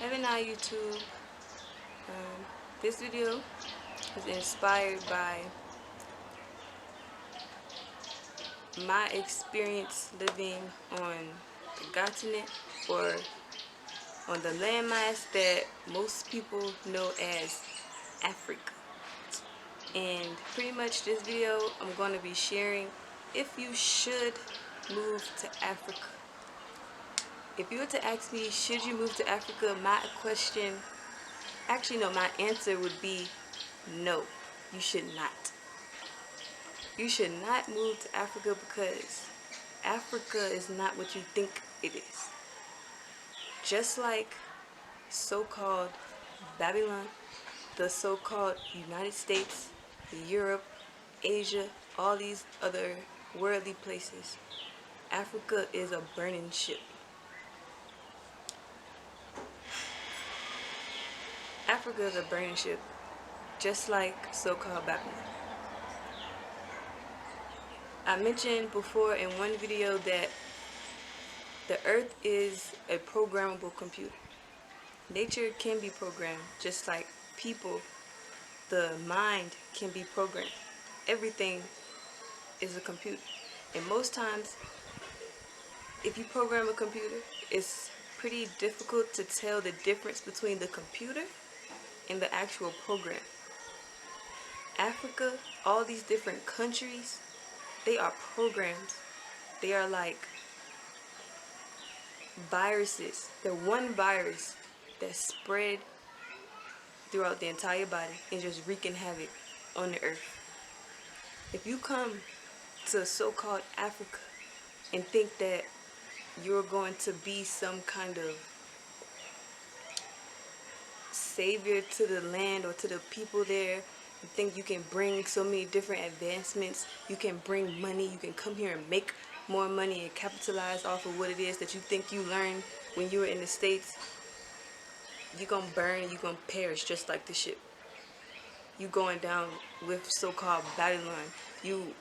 Have a YouTube. This video is inspired by my experience living on the continent, or on the landmass that most people know as Africa. And pretty much this video I'm going to be sharing if you should move to Africa. If you were to ask me, should you move to Africa, my answer would be no, you should not. You should not move to Africa because Africa is not what you think it is. Just like so-called Babylon, the so-called United States, Europe, Asia, all these other worldly places, Africa is a burning ship. Africa is a burning ship, just like so-called Babylon. I mentioned before in one video that the earth is a programmable computer. Nature can be programmed, just like people, the mind can be programmed. Everything is a computer. And most times, if you program a computer, it's pretty difficult to tell the difference between the computer and the actual program. Africa, all these different countries, they are programs. They are like viruses. They're one virus that spread throughout the entire body and just wreaking havoc on the earth. If you come to so-called Africa and think that you're going to be some kind of savior to the land or to the people there, you think you can bring so many different advancements, you can bring money, you can come here and make more money and capitalize off of what it is that you think you learned when you were in the States, you're gonna burn, you're gonna perish just like the ship. You going down with so-called Babylon.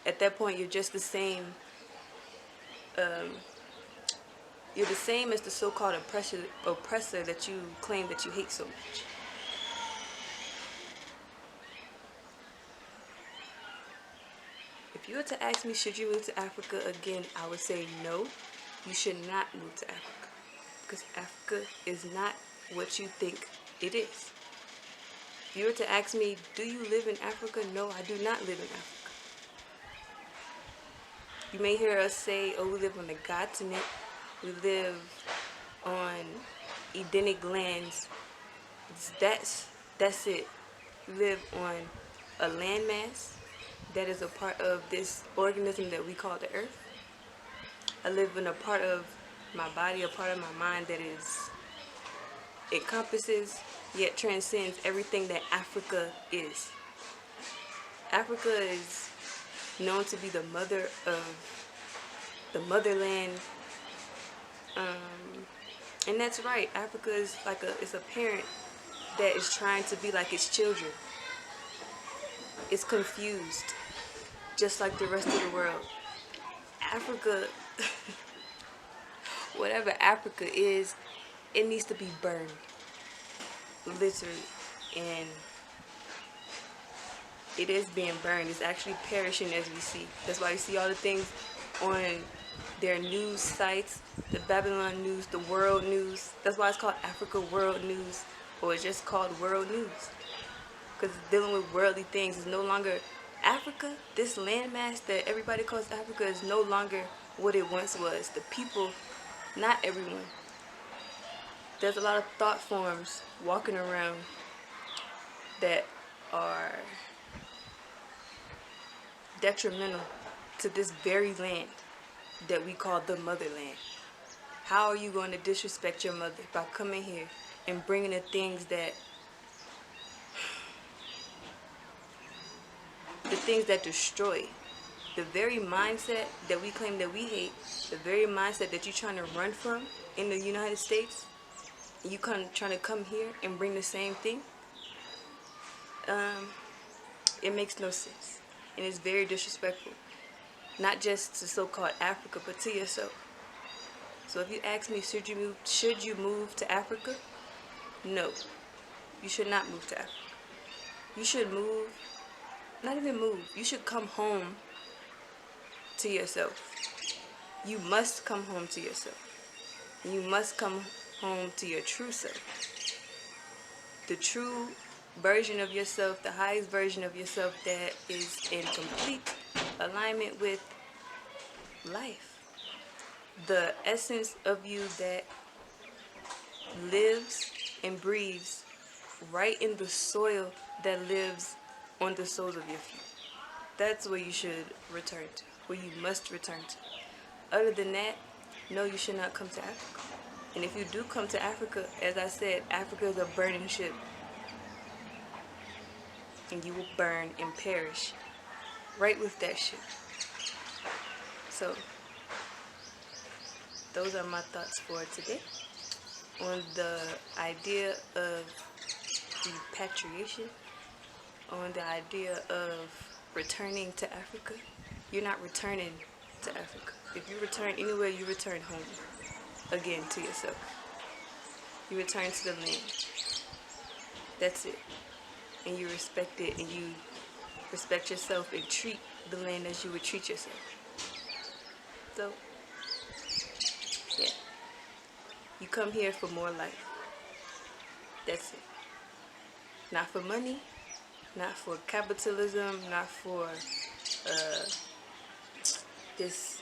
At that point, you're just the same. You're the same as the so-called oppressor that you claim that you hate so much. If you were to ask me, should you move to Africa again, I would say no, you should not move to Africa. Because Africa is not what you think it is. If you were to ask me, do you live in Africa? No, I do not live in Africa. You may hear us say, oh, we live on the continent. We live on Edenic lands. That's it. We live on a landmass that is a part of this organism that we call the earth. I live in a part of my body, a part of my mind that encompasses yet transcends everything that Africa is. Africa is known to be the mother of the motherland, and that's right. Africa is like it's a parent that is trying to be like its children. It's confused, just like the rest of the world. Africa, whatever Africa is, it needs to be burned, literally, and it is being burned. It's actually perishing as we see. That's why you see all the things on their news sites, the Babylon News, the World News. That's why it's called Africa World News, or it's just called World News, because it's dealing with worldly things. It's no longer Africa. This landmass that everybody calls Africa is no longer what it once was. The people, not everyone. There's a lot of thought forms walking around that are detrimental to this very land that we call the motherland. How are you going to disrespect your mother by coming here and bringing the things that destroy the very mindset that we claim that we hate, the very mindset that you're trying to run from in the United States? You trying to come here and bring the same thing? It makes no sense, and it's very disrespectful, not just to so-called Africa, but to yourself. So if you ask me, should you move to Africa? No, you should not move to Africa. You should move, not even move, you should come home to yourself. You must come home to yourself. You must come home to your true self. The true version of yourself, the highest version of yourself that is in complete alignment with life. The essence of you that lives and breathes right in the soil that lives on the soles of your feet. That's where you should return to, where you must return to. Other than that, no, you should not come to Africa. And if you do come to Africa, as I said, Africa is a burning ship. And you will burn and perish right with that ship. So, those are my thoughts for today on the idea of repatriation, on the idea of returning to Africa. You're not returning to Africa. If you return anywhere, you return home again to yourself. You return to the land. That's it. And you respect it, and you respect yourself and treat the land as you would treat yourself. So, yeah. You come here for more life. That's it. Not for money, not for capitalism, not for this,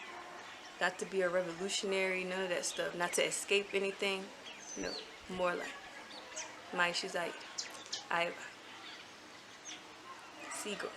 not to be a revolutionary, none of that stuff. Not to escape anything. No, more life. Mais Ahava. Sigo.